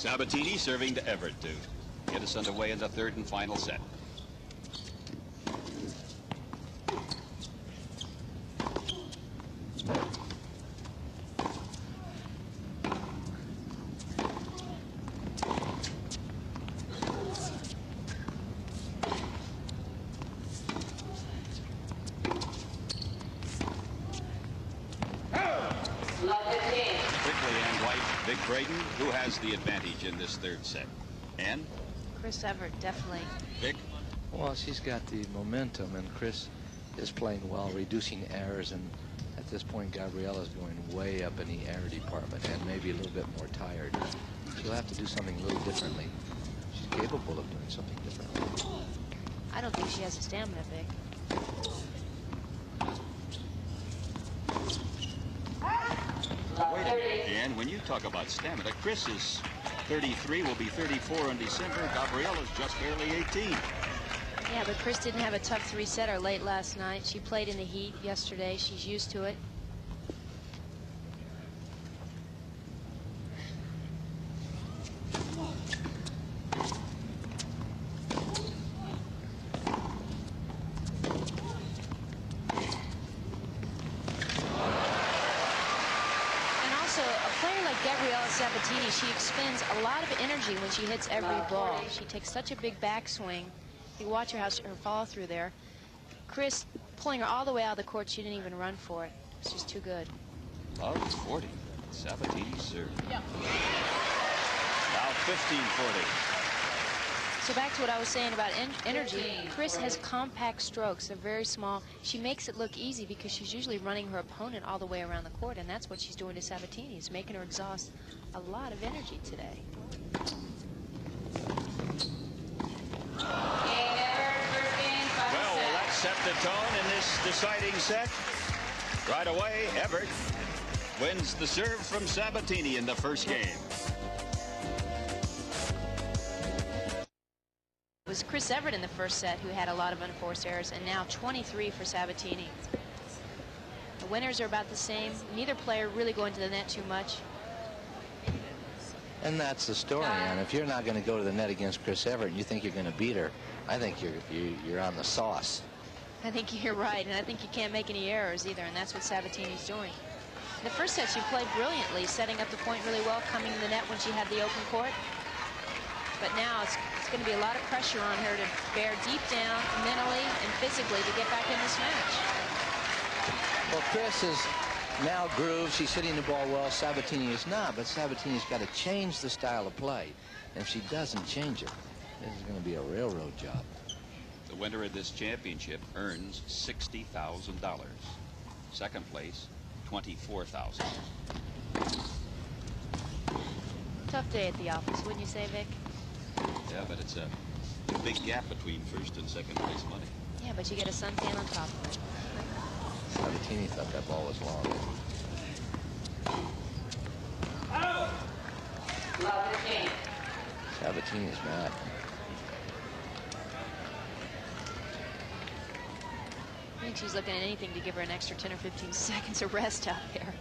Sabatini serving to Evert to get us underway in the third and final set. Who has the advantage in this third set? And Chris Evert, definitely. Vic? Well, she's got the momentum, and Chris is playing well, reducing errors, and at this point, Gabriela's going way up in the error department and maybe a little bit more tired. She'll have to do something a little differently. She's capable of doing something differently. I don't think she has the stamina, Vic. Wait a minute, Dan. When you talk about stamina, Chris is 33, will be 34 in December. Gabriela's just barely 18. Yeah, but Chris didn't have a tough three-setter late last night. She played in the heat yesterday. She's used to it. Gabriela Sabatini, she expends a lot of energy when she hits every ball. She takes such a big backswing. You watch her follow through there. Chris pulling her all the way out of the court. She didn't even run for it. It's just too good. Love 40. Sabatini serve. Yeah. Now 15-40. So back to what I was saying about energy, Chris has compact strokes. They're very small. She makes it look easy because she's usually running her opponent all the way around the court, and that's what she's doing to Sabatini, is making her exhaust a lot of energy today. Well, that set the tone in this deciding set. Right away, Evert wins the serve from Sabatini in the first game. It was Chris Evert in the first set who had a lot of unforced errors, and now 23 for Sabatini. The winners are about the same. Neither player really going to the net too much. And that's the story, and if you're not going to go to the net against Chris Evert and you think you're going to beat her, I think you're on the sauce. I think you're right, and I think you can't make any errors either, and that's what Sabatini's doing. In the first set, she played brilliantly, setting up the point really well, coming to the net when she had the open court. But now it's going to be a lot of pressure on her to bear deep down mentally and physically to get back in this match. Well, Chris is now grooved. She's hitting the ball well. Sabatini is not, but Sabatini's got to change the style of play. And if she doesn't change it, this is going to be a railroad job. The winner of this championship earns $60,000. Second place, $24,000. Tough day at the office, wouldn't you say, Vic? Yeah, but it's a big gap between first and second place money. Yeah, but you get a suntan on top of it. Sabatini thought that ball was long. Sabatini's mad. I think she's looking at anything to give her an extra 10 or 15 seconds of rest out there.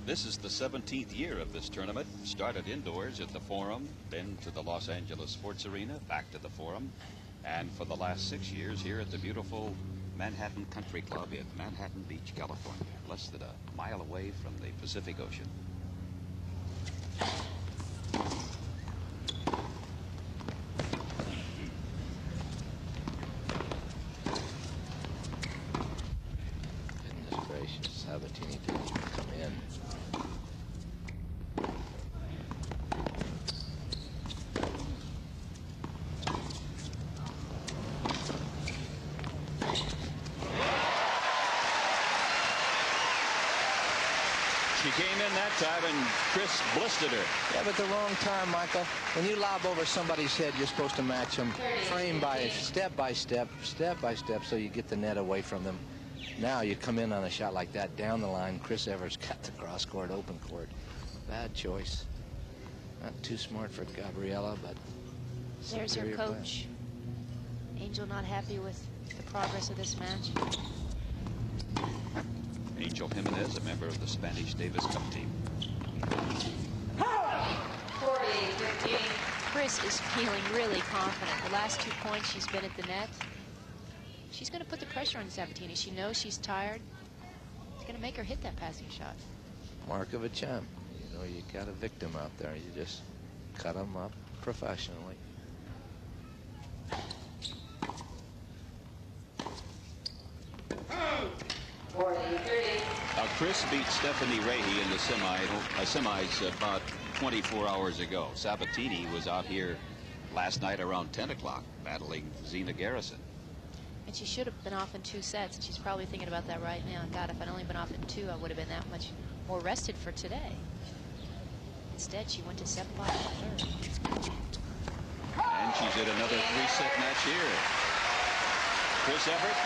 This is the 17th year of this tournament. Started indoors at the Forum, then to the Los Angeles Sports Arena, back to the Forum, and for the last 6 years here at the beautiful Manhattan Country Club in Manhattan Beach, California, less than a mile away from the Pacific Ocean. Goodness gracious, Sabatini didn't even come in. She came in that time and Chris blistered her. Yeah, but the wrong time, Michael. When you lob over somebody's head, you're supposed to match them frame by step by step, so you get the net away from them. Now you come in on a shot like that down the line. Chris Evert's got the cross court, open court. Bad choice. Not too smart for Gabriela, but there's her coach. Angel not happy with the progress of this match. Angel Jimenez, a member of the Spanish Davis Cup team. 40-15. Chris is feeling really confident. The last 2 points she's been at the net. She's going to put the pressure on Sabatini. She knows she's tired. It's going to make her hit that passing shot. Mark of a champ. You know, you got a victim out there. You just cut them up professionally. Chris beat Stephanie Rahe in the semis about 24 hours ago. Sabatini was out here last night around 10 o'clock battling Zina Garrison. And she should have been off in 2 sets, and she's probably thinking about that right now. God, if I'd only been off in 2, I would have been that much more rested for today. Instead, she went to 7-5 in the 3rd. And she's at another 3-set match here. Chris Evert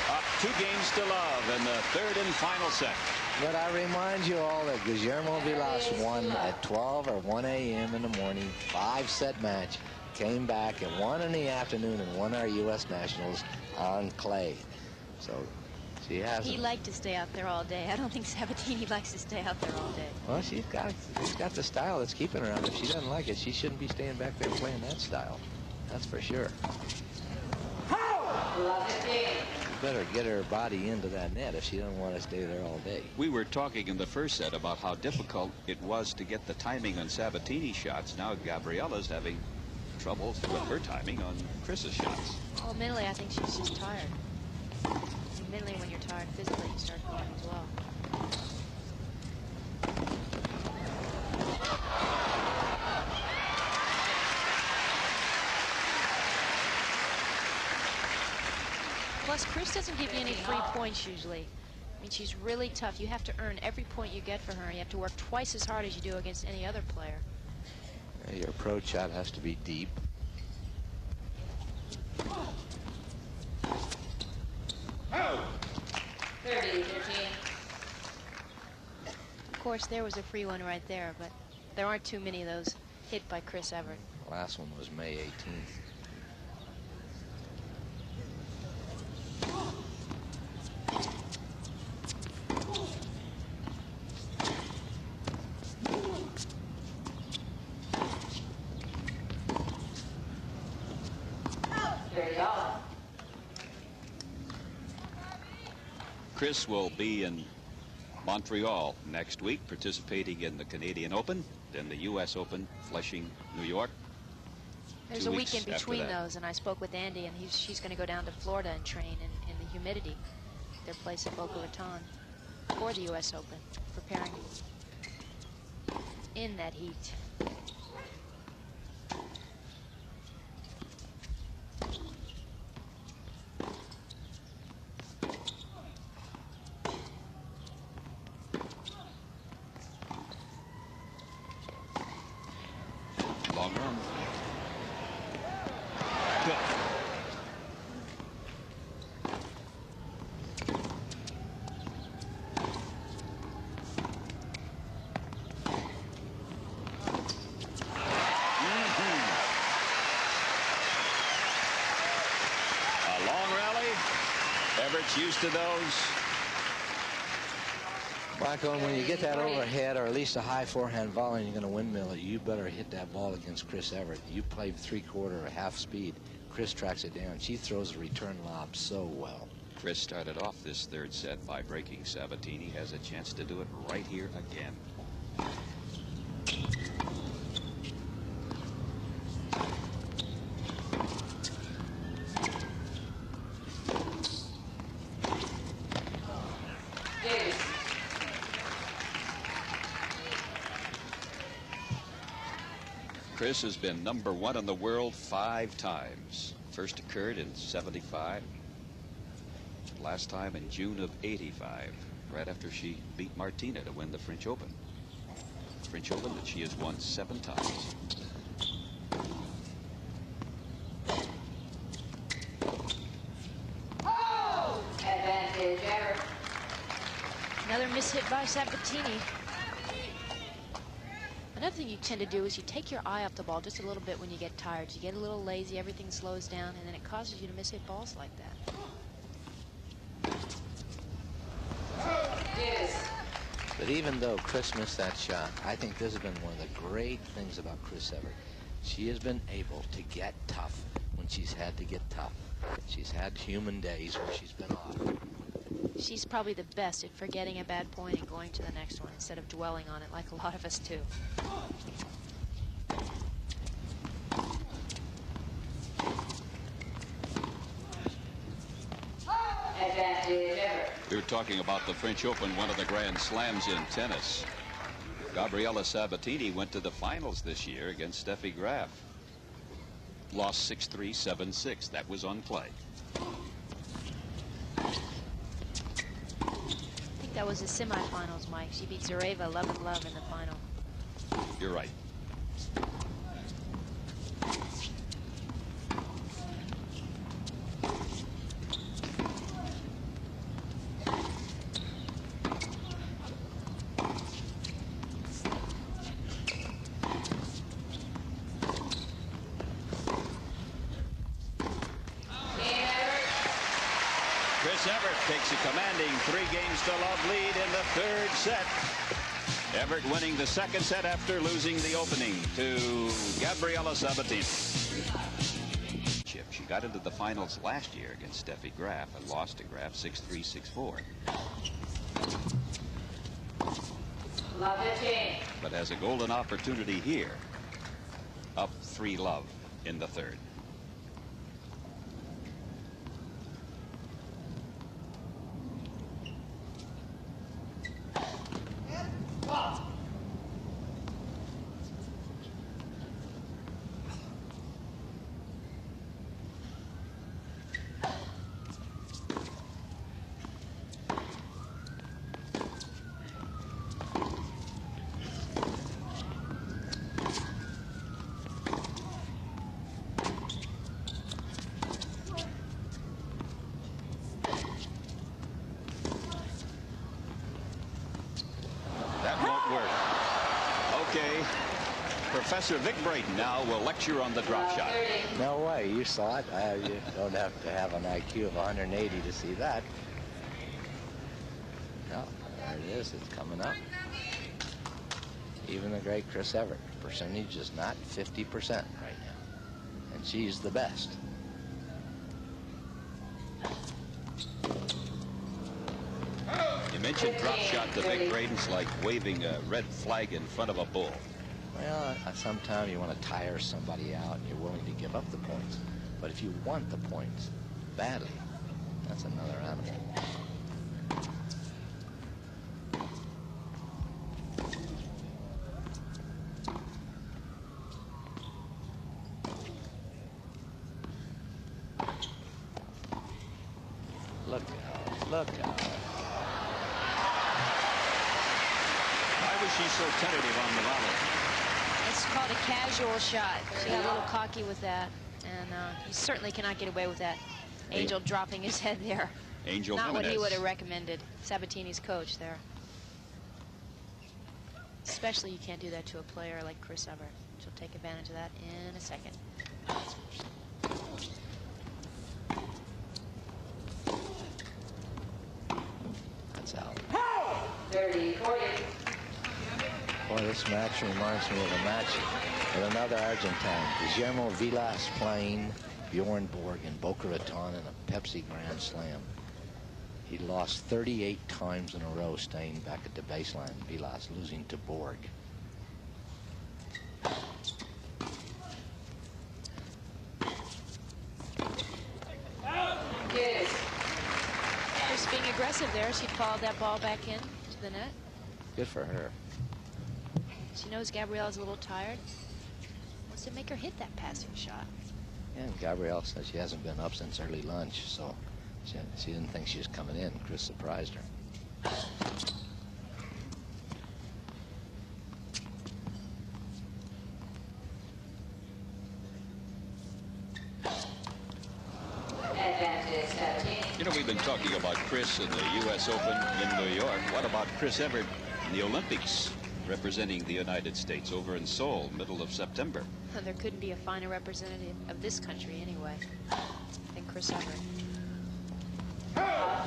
up 2 games to love in the 3rd and final set. But I remind you all that Guillermo Vilas won at 12 or 1 a.m. in the morning, 5-set match, came back and won in the afternoon and won our U.S. Nationals on clay. So she has. He liked to stay out there all day. I don't think Sabatini likes to stay out there all day. Well, she's got the style that's keeping her out. If she doesn't like it, she shouldn't be staying back there playing that style. That's for sure. You better get her body into that net if she doesn't want to stay there all day. We were talking in the first set about how difficult it was to get the timing on Sabatini's shots. Now Gabriela's having trouble with her timing on Chris's shots. Well, mentally, I think she's just tired. Mentally, when you're tired, physically, you start going as well. Plus, Chris doesn't give you any free points usually. I mean, she's really tough. You have to earn every point you get for her. You have to work twice as hard as you do against any other player. Your approach shot has to be deep. Oh. 30-15. Of course, there was a free one right there, but there aren't too many of those hit by Chris Evert. The last one was May 18th. Chris will be in Montreal next week, participating in the Canadian Open, then the U.S. Open, Flushing, New York. There's a week in between those, and I spoke with Andy, and she's going to go down to Florida and train in the humidity, their place at Boca Raton, for the U.S. Open, preparing in that heat. Long run. Good. A long rally. Everett's used to those. Michael, when you get that overhead or at least a high forehand volley and you're going to windmill it, you better hit that ball against Chris Evert. You play 3/4 or half speed. Chris tracks it down. She throws a return lob so well. Chris started off this 3rd set by breaking Sabatini. Has a chance to do it right here again. Chris has been #1 in the world 5 times. First occurred in '75. Last time in June of '85, right after she beat Martina to win the French Open. French Open that she has won 7 times. Advantage, Evert. Another miss hit by Sabatini. Another thing you tend to do is you take your eye off the ball just a little bit when you get tired. You get a little lazy, everything slows down, and then it causes you to miss hit balls like that. But even though Chris missed that shot, I think this has been one of the great things about Chris Evert. She has been able to get tough when she's had to get tough. She's had human days where she's been off. She's probably the best at forgetting a bad point and going to the next one instead of dwelling on it like a lot of us do. We were talking about the French Open, one of the Grand Slams in tennis. Gabriela Sabatini went to the finals this year against Steffi Graf. Lost 6-3, 7-6. That was on clay. I think that was the semifinals, Mike. She beat Zareva 11-love in the final. You're right. Evert takes a commanding 3-games-to-love lead in the third set. Evert winning the second set after losing the opening to Gabriela Sabatini. She got into the finals last year against Steffi Graf and lost to Graf 6-3, 6-4. But has a golden opportunity here. Up 3-love in the third. Professor Vic Braden now will lecture on the drop shot. No way, you saw it. You don't have to have an IQ of 180 to see that. No, there it is, it's coming up. Even the great Chris Evert, percentage is not 50% right now. And she's the best. You mentioned drop shot to Vic Braden's like waving a red flag in front of a bull. Well, sometimes you want to tire somebody out and you're willing to give up the points. But if you want the points badly, that's another animal. Look out, look out. Why was she so tentative on the volley? It's called a casual shot. She got a little cocky with that, and you certainly cannot get away with that. Angel dropping his head there. Angel Not Jimenez. what he would have recommended, Sabatini's coach there. Especially you can't do that to a player like Chris Evert. She'll take advantage of that in a second. That's out. 30-40. Boy, this match reminds me of a match with another Argentine, Guillermo Vilas, playing Bjorn Borg in Boca Raton in a Pepsi Grand Slam. He lost 38 times in a row staying back at the baseline. Vilas losing to Borg. Just being aggressive there. She followed that ball back in to the net. Good for her. She knows Gabriela's a little tired. Wants to make her hit that passing shot. Yeah, and Gabrielle says she hasn't been up since early lunch, so she didn't think she was coming in. Chris surprised her. Advantage 17. You know, we've been talking about Chris in the U.S. Open in New York. What about Chris Evert in the Olympics, representing the United States over in Seoul, middle of September? Well, there couldn't be a finer representative of this country anyway than Chris Evert. I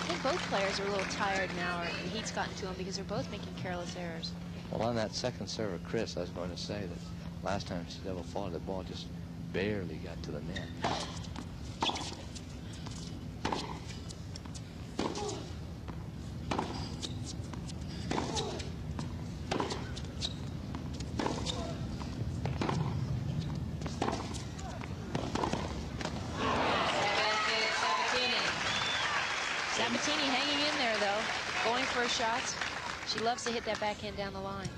think both players are a little tired now, or the heat's gotten to them because they're both making careless errors. Well, on that second serve of Chris, I was going to say that last time she double faulted, the ball just barely got to the net. Sabatini hanging in there, though, going for her shots. She loves to hit that backhand down the line.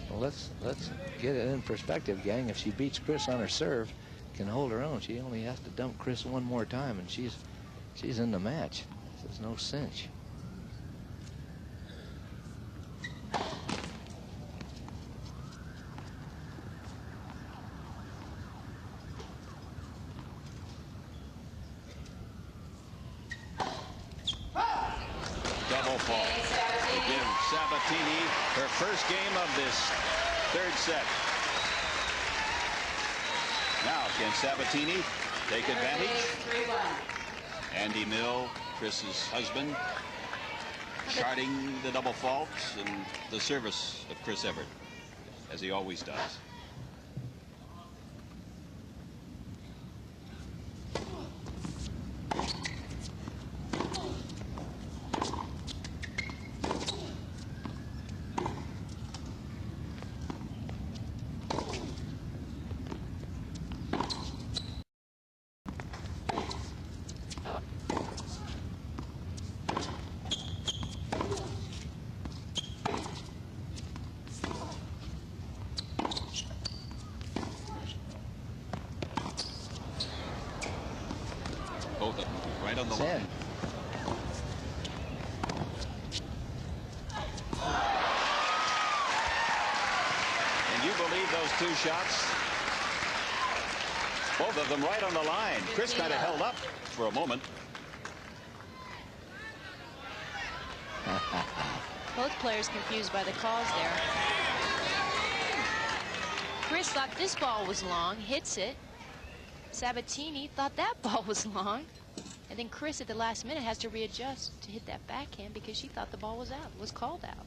Well, let's get it in perspective, gang. If she beats Chris on her serve, can hold her own, she only has to dump Chris one more time, and she's in the match. There's no cinch. Double fault to give Sabatini her first game of this third set. Now, can Sabatini take advantage? Andy Mill, Chris's husband, charting the double fault and the service of Chris Evert, as he always does. Both of them right on the line. And you believe those two shots? Both of them right on the line. Chris kind of held up for a moment. Both players confused by the calls there. Chris thought this ball was long, hits it. Sabatini thought that ball was long. And then Chris at the last minute has to readjust to hit that backhand because she thought the ball was out, was called out.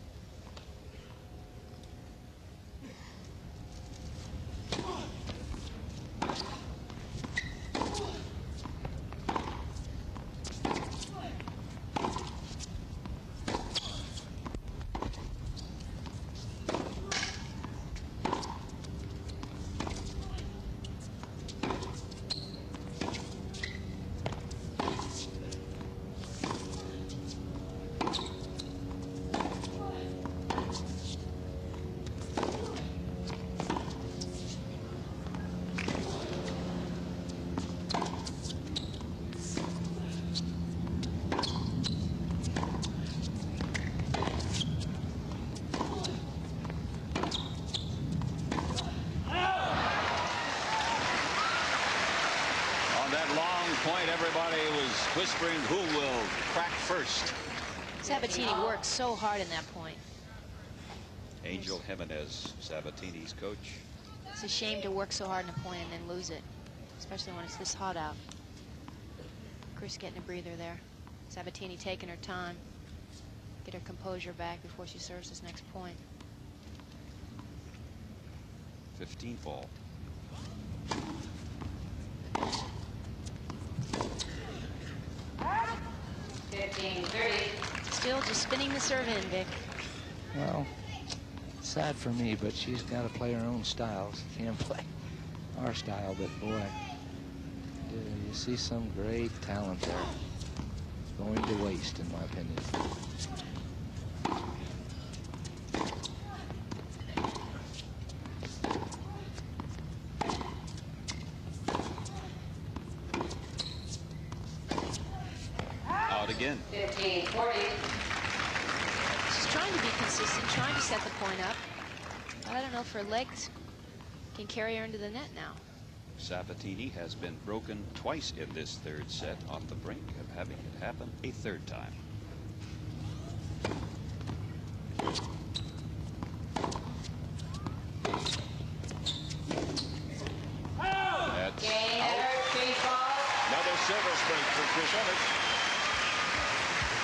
Point, everybody was whispering who will crack first. Sabatini worked so hard in that point. Angel Jimenez, Sabatini's coach. It's a shame to work so hard in a point and then lose it, especially when it's this hot out. Chris getting a breather there. Sabatini taking her time, get her composure back before she serves this next point. 15th ball. Still just spinning the serve in, Vic. Well, sad for me, but she's got to play her own style. She can't play our style, but boy, you see some great talent there going to waste, in my opinion. Again. 15-40. She's trying to be consistent, trying to set the point up. But I don't know if her legs can carry her into the net now. Sabatini has been broken twice in this third set, on the brink of having it happen a third time. That's out. Another service break for Chris Evert.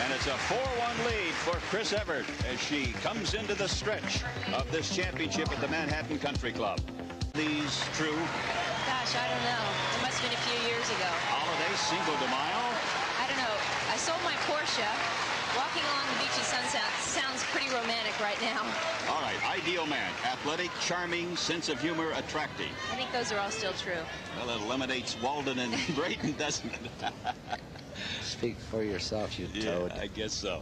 And it's a 4-1 lead for Chris Evert as she comes into the stretch of this championship at the Manhattan Country Club. These true. Gosh, I don't know. It must have been a few years ago. Holiday, Cinco de Mayo. I don't know. I sold my Porsche. Walking along the beach in sunset sounds pretty romantic right now. All right, ideal man. Athletic, charming, sense of humor, attracting. I think those are all still true. Well, it eliminates Walden and Brayton, doesn't it? Speak for yourself, you toad. Yeah, I guess so.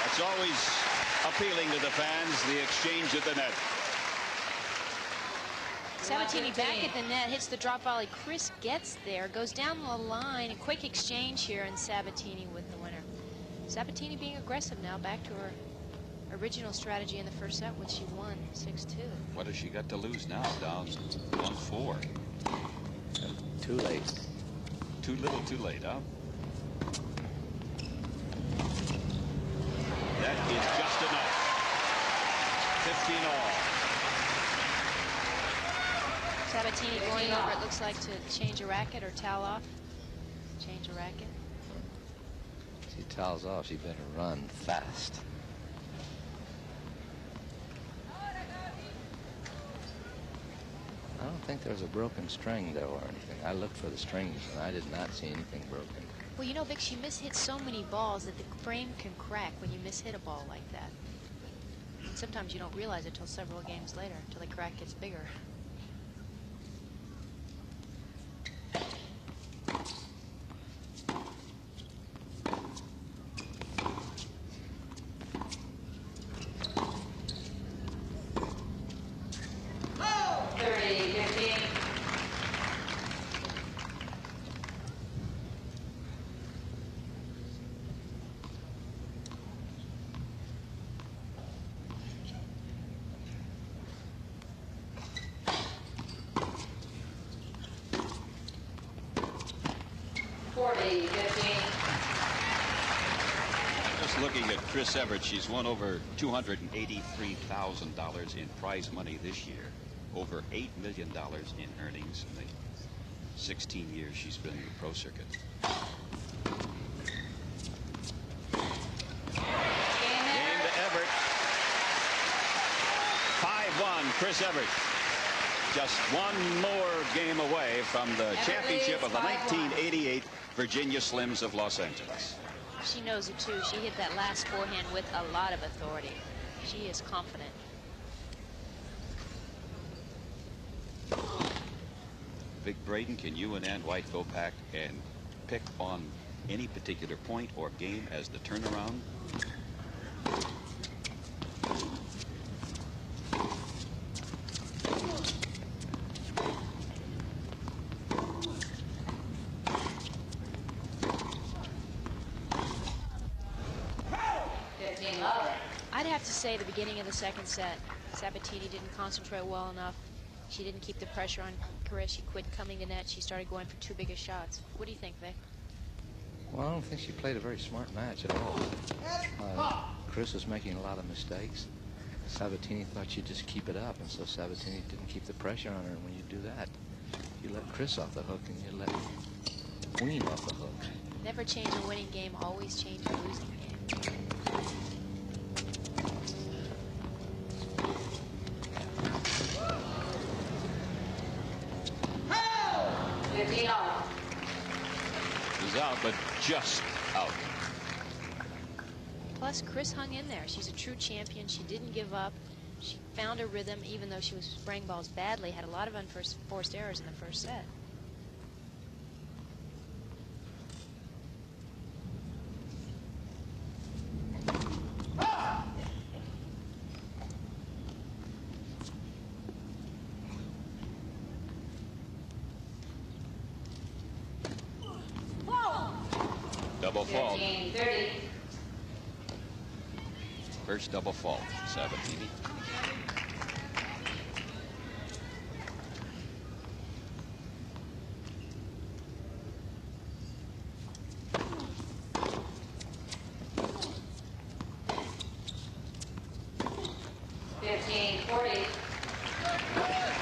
It's always appealing to the fans, the exchange at the net. Sabatini back at the net, hits the drop volley. Chris gets there, goes down the line. A quick exchange here, and Sabatini with the winner. Sabatini being aggressive now, back to her original strategy in the first set, which she won 6-2. What has she got to lose now? Down 1-4. Too late. Too little, too late, huh? That is just enough. 15 all. Sabatini going over, it looks like, to change a racket or towel off. Change a racket. She towels off. She better run fast. I don't think there's a broken string, though, or anything. I looked for the strings, and I did not see anything broken. Well, you know, Vic, she mishit so many balls that the frame can crack when you mishit a ball like that. And sometimes you don't realize it till several games later, till the crack gets bigger. Just looking at Chris Evert, she's won over $283,000 in prize money this year. Over $8 million in earnings in the 16 years she's been in the pro circuit. Game to Evert. 5-1, Chris Evert. Just one more game away from the championship of the 1988 Virginia Slims of Los Angeles. She knows it, too. She hit that last forehand with a lot of authority. She is confident. Vic Braden, can you and Ann White go back and pick on any particular point or game as the turnaround? I'd have to say the beginning of the second set, Sabatini didn't concentrate well enough. She didn't keep the pressure on Chris. She quit coming to net. She started going for too big of shots. What do you think, Vic? Well, I don't think she played a very smart match at all. Chris was making a lot of mistakes. Sabatini thought she'd just keep it up, and so Sabatini didn't keep the pressure on her. And when you do that, you let Chris off the hook, and you let Queen off the hook. Never change a winning game, always change a losing game. Is out, but just out. Plus, Chris hung in there. She's a true champion. She didn't give up. She found her rhythm, even though she was spraying balls badly, had a lot of unforced errors in the first set. double fault. 15-30. First double fault, Sabatini.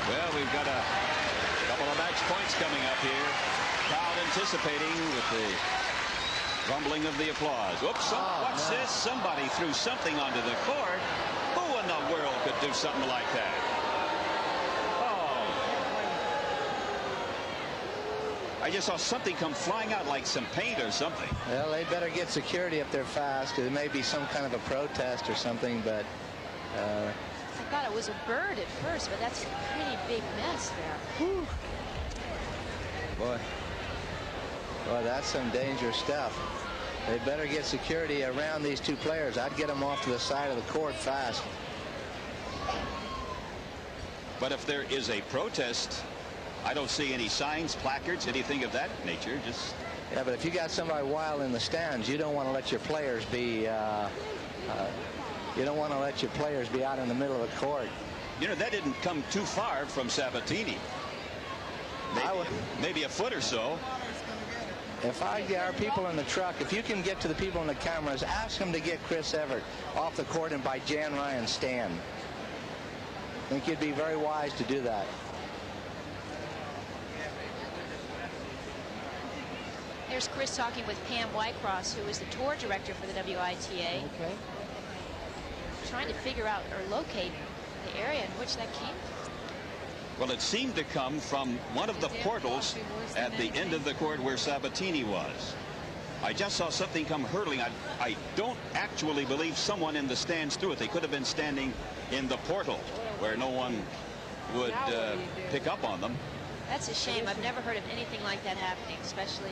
Well, we've got a couple of match points coming up here. Crowd anticipating with the rumbling of the applause. Oops, what's this? Somebody threw something onto the court. Who in the world could do something like that? Oh. I just saw something come flying out like some paint or something. Well, they better get security up there fast. It may be some kind of a protest or something, but I thought it was a bird at first, but that's a pretty big mess there. Whew. Boy, that's some dangerous stuff. They better get security around these two players. I'd get them off to the side of the court fast. But if there is a protest, I don't see any signs, placards, anything of that nature. Just yeah, but if you got somebody wild in the stands, you don't want to let your players be. You don't want to let your players be out in the middle of the court. You know, that didn't come too far from Sabatini. Maybe a foot or so. If I get our people in the truck, if you can get to the people in the cameras, ask them to get Chris Evert off the court and by Jan Ryan's stand. I think you'd be very wise to do that. Here's Chris talking with Pam Whitecross, who is the tour director for the WITA. Okay. Trying to figure out or locate the area in which that came from. Well, it seemed to come from one of the portals at the end of the court where Sabatini was. I just saw something come hurtling. I don't actually believe someone in the stands threw it. They could have been standing in the portal where no one would pick up on them. That's a shame. I've never heard of anything like that happening, especially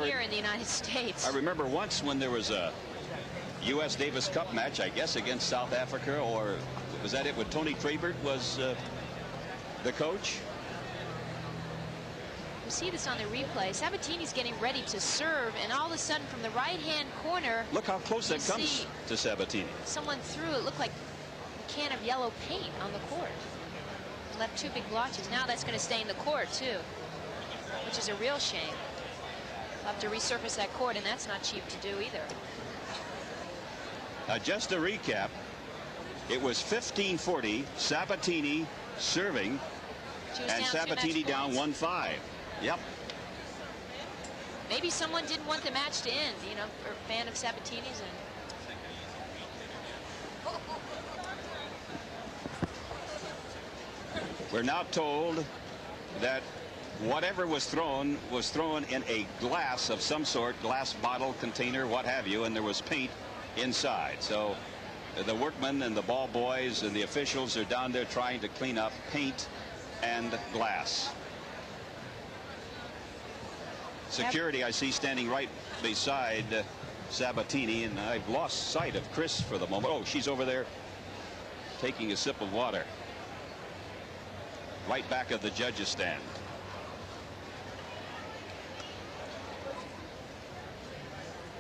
here in the United States. I remember once when there was a U.S. Davis Cup match, I guess, against South Africa, or was that it, when Tony Trabert was the coach? You see this on the replay. Sabatini's getting ready to serve, and all of a sudden from the right-hand corner, look how close that comes to Sabatini. Someone threw it, looked like a can of yellow paint on the court. Left two big blotches. Now that's going to stay in the court too, which is a real shame. We'll have to resurface that court, and that's not cheap to do either. Now, just to recap, it was 15-40, Sabatini serving, and Sabatini down 1-5. Yep. Maybe someone didn't want the match to end, you know, or a fan of Sabatini's. We're now told that whatever was thrown in a glass of some sort, glass bottle, container, what have you, and there was paint inside. So the workmen and the ball boys and the officials are down there trying to clean up paint and glass. Security I see standing right beside Sabatini, and I've lost sight of Chris for the moment. Oh, she's over there taking a sip of water. Right back of the judges' stand.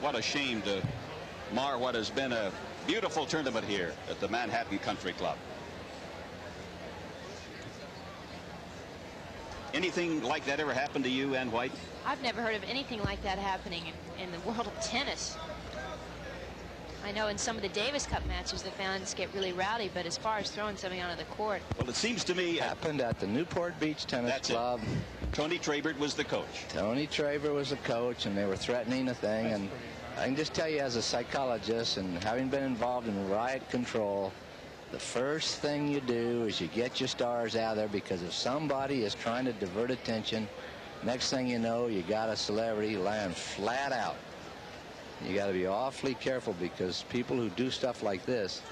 What a shame to mar what has been a beautiful tournament here at the Manhattan Country Club. Anything like that ever happened to you, Ann White? I've never heard of anything like that happening in the world of tennis. I know in some of the Davis Cup matches the fans get really rowdy, but as far as throwing something onto the court. Well, it seems to me happened at the Newport Beach Tennis Club. Tony Trabert was the coach. Tony Trabert was the coach, and they were threatening a thing. And I can just tell you, as a psychologist and having been involved in riot control, the first thing you do is you get your stars out of there, because if somebody is trying to divert attention, next thing you know, you got a celebrity laying flat out. You got to be awfully careful, because people who do stuff like this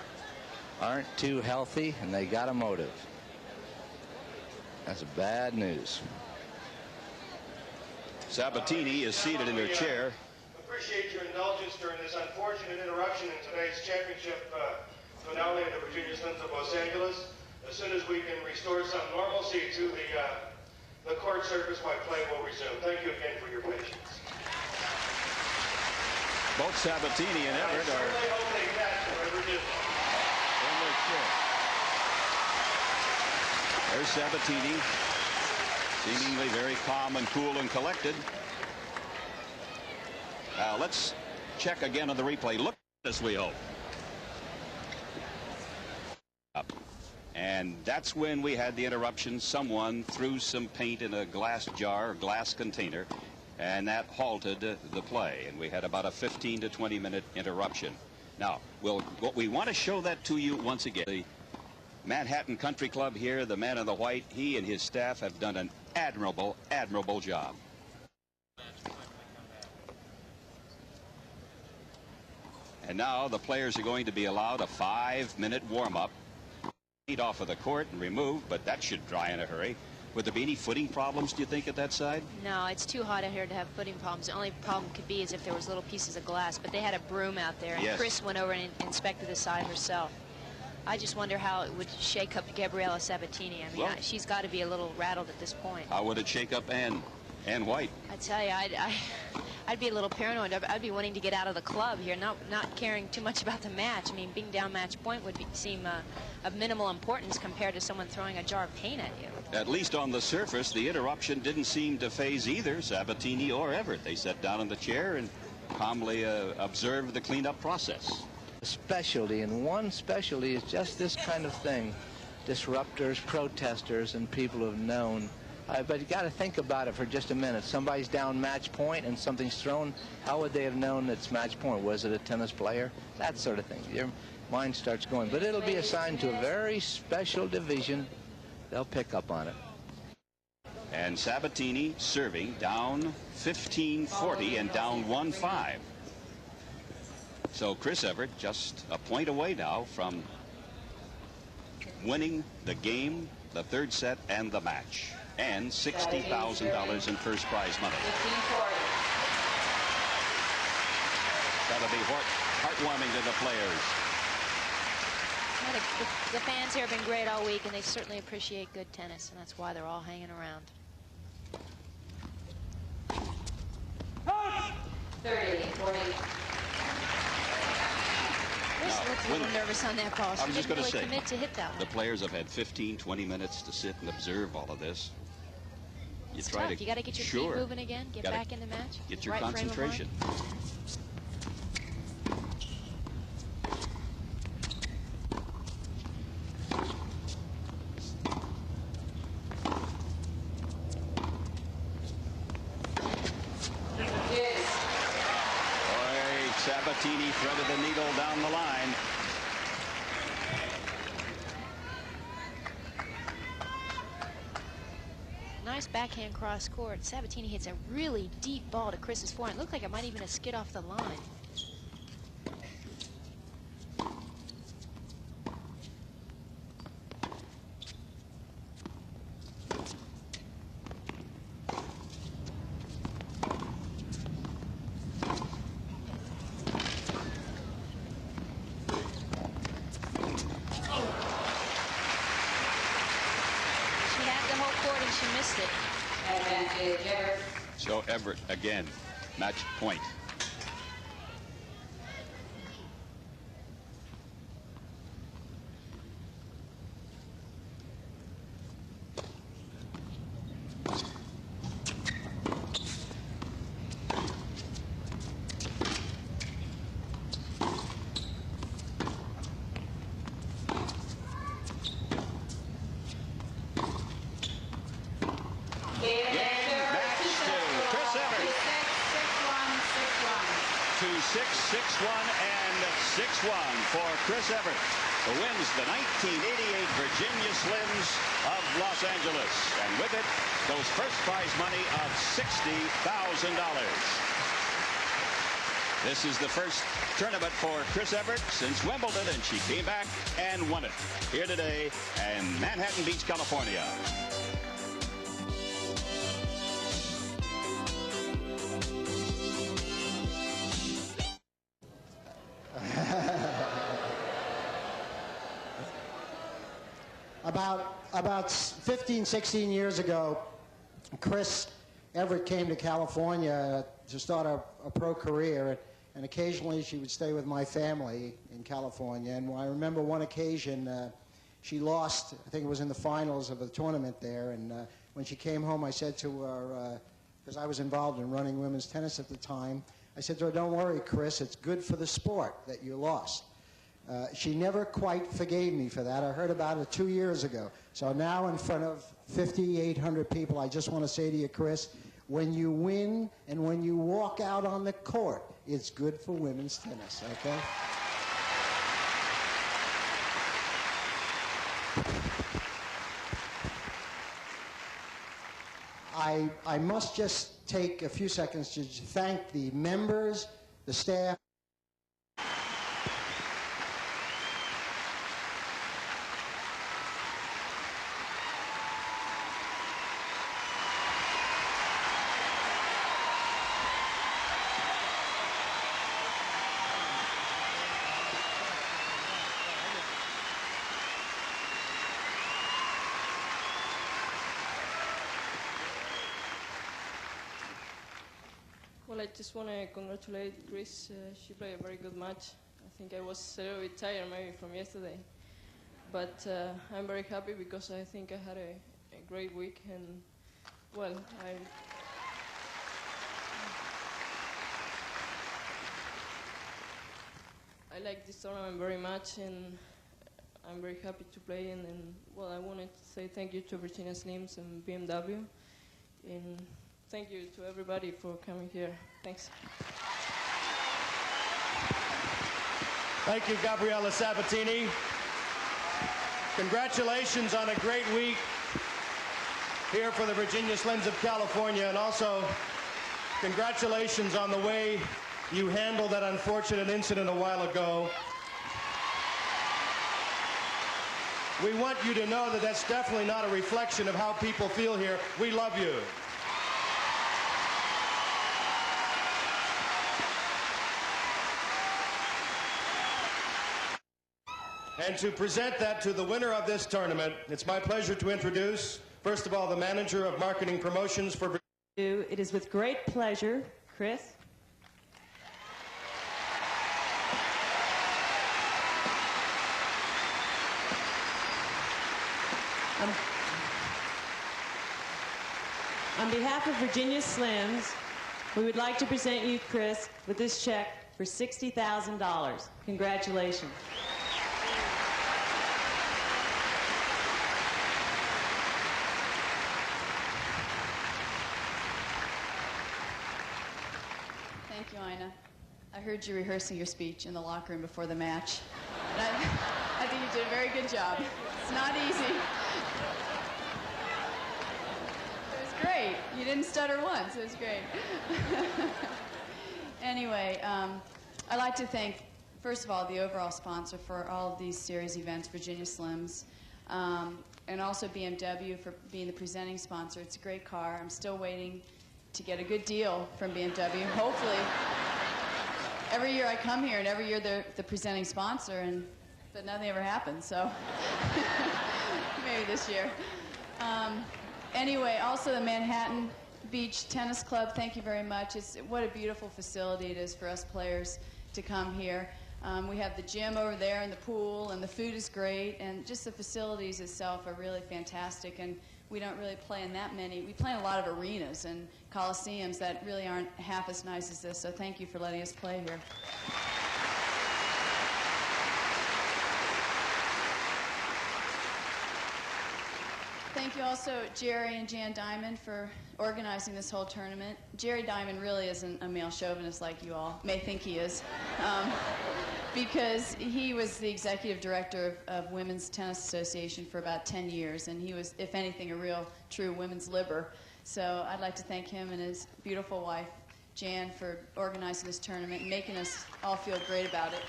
aren't too healthy, and they got a motive. That's bad news. Sabatini is seated in her chair. Appreciate your indulgence during this unfortunate interruption in today's championship finale in the Virginia Slims of Los Angeles. As soon as we can restore some normalcy to the court surface, my play will resume. Thank you again for your patience. Both Sabatini and Evert are in their chair. There's Sabatini, seemingly very calm and cool and collected. Now let's check again on the replay. Look at this, we hope. Up. And that's when we had the interruption. Someone threw some paint in a glass jar or glass container, and that halted the play. And we had about a 15 to 20 minute interruption. Now, we want to show that to you once again. The Manhattan Country Club here, the man in the white, he and his staff have done an admirable, admirable job. And now the players are going to be allowed a 5-minute warm-up. Off of the court and removed, but that should dry in a hurry. Would there be any footing problems, do you think, at that side? No, it's too hot out here to have footing problems. The only problem could be is if there was little pieces of glass, but they had a broom out there, and yes. Chris went over and inspected the side herself. I just wonder how it would shake up Gabriela Sabatini. I mean, well, she's got to be a little rattled at this point. How would it shake up Ann White? I tell you, I'd be a little paranoid. I'd be wanting to get out of the club here, not caring too much about the match. I mean, being down match point would seem of minimal importance compared to someone throwing a jar of paint at you. At least on the surface, the interruption didn't seem to faze either Sabatini or Evert. They sat down in the chair and calmly observed the cleanup process. Specialty, and one specialty is just this kind of thing. Disruptors, protesters, and people who have known. But you got to think about it for just a minute. Somebody's down match point and something's thrown. How would they have known it's match point? Was it a tennis player? That sort of thing. Your mind starts going. But it'll be assigned to a very special division. They'll pick up on it. And Sabatini serving down 15-40 and down 1-5. So Chris Evert just a point away now from winning the game, the third set, and the match. And $60,000 in first prize money. That'll be heartwarming to the players. Well, the fans here have been great all week, and they certainly appreciate good tennis, and that's why they're all hanging around. 30-40. Chris looks a little nervous on that ball. I'm just going to say, commit to hit that one. The players have had 15, 20 minutes to sit and observe all of this. It's tough. You got to get your feet moving again, get back in the match. Get your concentration. Sabatini threaded the needle down the line. Nice backhand cross court. Sabatini hits a really deep ball to Chris's forehand. It looked like it might even have skid off the line. She missed it. So Evert again, match point. To 6-6-1 and 6-1 for Chris Evert, who wins the 1988 Virginia Slims of Los Angeles. And with it goes first prize money of $60,000. This is the first tournament for Chris Evert since Wimbledon, and she came back and won it here today in Manhattan Beach, California. About 15, 16 years ago, Chris Evert came to California to start a pro career, and occasionally she would stay with my family in California. And I remember one occasion she lost, I think it was in the finals of a tournament there, and when she came home I said to her, because I was involved in running women's tennis at the time, I said to her, "Don't worry, Chris, it's good for the sport that you lost." She never quite forgave me for that. I heard about it 2 years ago. So now in front of 5,800 people, I just want to say to you, Chris, when you win and when you walk out on the court, it's good for women's tennis, okay? I must just take a few seconds to thank the members, the staff. Well, I just want to congratulate Chris. She played a very good match. I think I was a little bit tired maybe from yesterday. But I'm very happy because I think I had a great week. And, well, I like this tournament very much, and I'm very happy to play. And well, I wanted to say thank you to Virginia Slims and BMW. And thank you to everybody for coming here. Thanks. Thank you, Gabriela Sabatini. Congratulations on a great week here for the Virginia Slims of California, and also congratulations on the way you handled that unfortunate incident a while ago. We want you to know that that's definitely not a reflection of how people feel here. We love you. And to present that to the winner of this tournament, it's my pleasure to introduce, first of all, the manager of marketing promotions for... It is with great pleasure, Chris. On behalf of Virginia Slims, we would like to present you, Chris, with this check for $60,000. Congratulations. Thank you, Ina. I heard you rehearsing your speech in the locker room before the match. And I think you did a very good job. It's not easy. It was great. You didn't stutter once. It was great. Anyway, I'd like to thank, first of all, the overall sponsor for all of these series events, Virginia Slims, and also BMW for being the presenting sponsor. It's a great car. I'm still waiting to get a good deal from BMW, hopefully. Every year I come here, and every year they're the presenting sponsor, but nothing ever happens, so maybe this year. Anyway, also the Manhattan Beach Tennis Club, thank you very much. What a beautiful facility it is for us players to come here. We have the gym over there and the pool, and the food is great, and just the facilities itself are really fantastic. And we don't really play in that many. We play in a lot of arenas and coliseums that really aren't half as nice as this, so thank you for letting us play here. Thank you also, Jerry and Jan Diamond, for organizing this whole tournament. Jerry Diamond really isn't a male chauvinist like you all may think he is, because he was the executive director of Women's Tennis Association for about 10 years, and he was, if anything, a real true women's liber. So I'd like to thank him and his beautiful wife, Jan, for organizing this tournament and making us all feel great about it.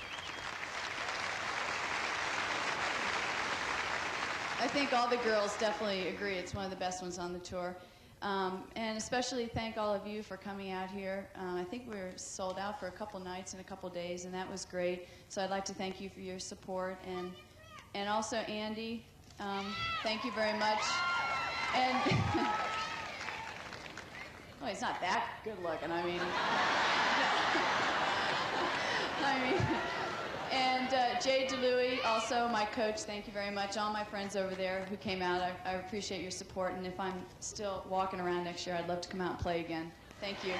I think all the girls definitely agree it's one of the best ones on the tour. And especially thank all of you for coming out here. I think we were sold out for a couple nights and a couple days, and that was great. So I'd like to thank you for your support. And also Andy, thank you very much. And well, he's not that good looking, I mean. I mean, and Jay DeLuey, also my coach, thank you very much. All my friends over there who came out, I appreciate your support. And if I'm still walking around next year, I'd love to come out and play again. Thank you.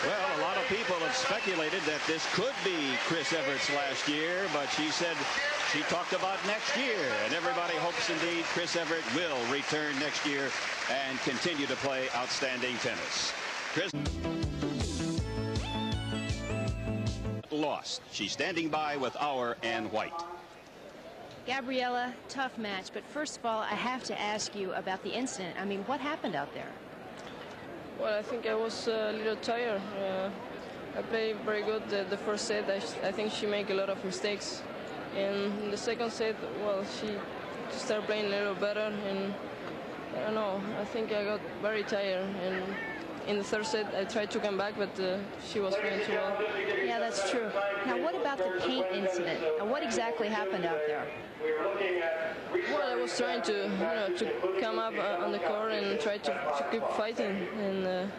Well, a lot of people have speculated that this could be Chris Evert's last year, but she said she talked about next year, and everybody hopes indeed Chris Evert will return next year and continue to play outstanding tennis. Chris lost. She's standing by with our Ann White. Gabriela, tough match, but first of all, I have to ask you about the incident. I mean, what happened out there? Well, I think I was a little tired. I played very good the first set. I think she made a lot of mistakes. And in the second set, well, she started playing a little better. And I don't know, I think I got very tired. And in the third set, I tried to come back, but she was playing too well. Yeah, that's true. Now, what about the paint incident? What exactly happened out there? Well, I was trying to, to come up on the court and try to keep fighting. And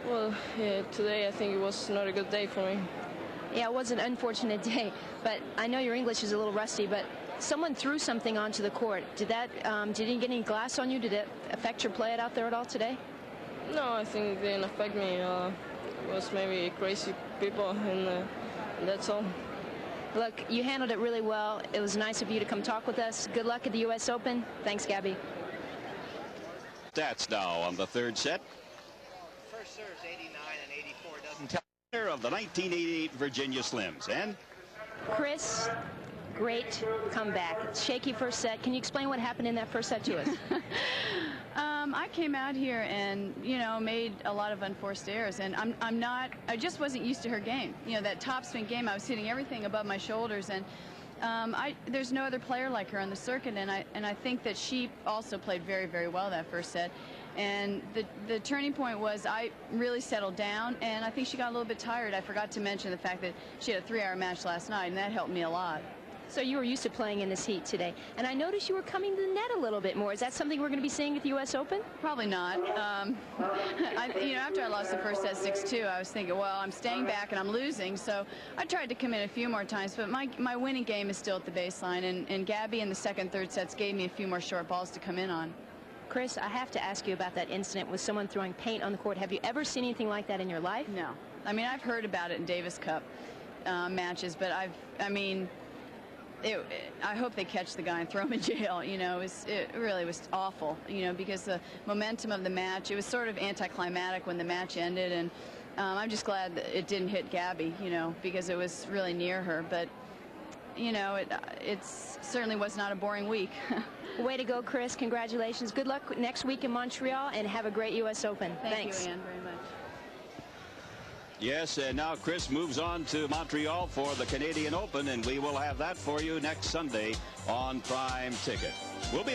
well, yeah, today I think it was not a good day for me. Yeah, it was an unfortunate day, but I know your English is a little rusty, but someone threw something onto the court. Did you get any glass on you? Did it affect your play out there at all today? No, I think it didn't affect me. It was maybe crazy people, and that's all. Look, you handled it really well. It was nice of you to come talk with us. Good luck at the U.S. Open. Thanks, Gabby. Stats now on the third set. First serves 89 and 84 doesn't tell. Winner of the 1988 Virginia Slims. And Chris, great comeback. Shaky first set. Can you explain what happened in that first set to us? I came out here and, made a lot of unforced errors, and I just wasn't used to her game. That topspin game, I was hitting everything above my shoulders, and there's no other player like her on the circuit, and I think that she also played very, very well that first set. And the turning point was I really settled down, and I think she got a little bit tired. I forgot to mention the fact that she had a 3-hour match last night, and that helped me a lot. So you were used to playing in this heat today, and I noticed you were coming to the net a little bit more. Is that something we're going to be seeing at the U.S. Open? Probably not. After I lost the first set 6-2, I was thinking, well, I'm staying back and I'm losing, so I tried to come in a few more times, but my winning game is still at the baseline, and Gabby in the second, third sets gave me a few more short balls to come in on. Chris, I have to ask you about that incident with someone throwing paint on the court. Have you ever seen anything like that in your life? No. I mean, I've heard about it in Davis Cup matches, but I hope they catch the guy and throw him in jail. It really was awful, because the momentum of the match, it was sort of anticlimactic when the match ended, and I'm just glad that it didn't hit Gabby, because it was really near her. But, it certainly was not a boring week. Way to go, Chris. Congratulations. Good luck next week in Montreal, and have a great U.S. Open. Thanks. You, Ann, very much. yes, and now Chris moves on to Montreal for the Canadian Open, and we will have that for you next Sunday on Prime Ticket. We'll be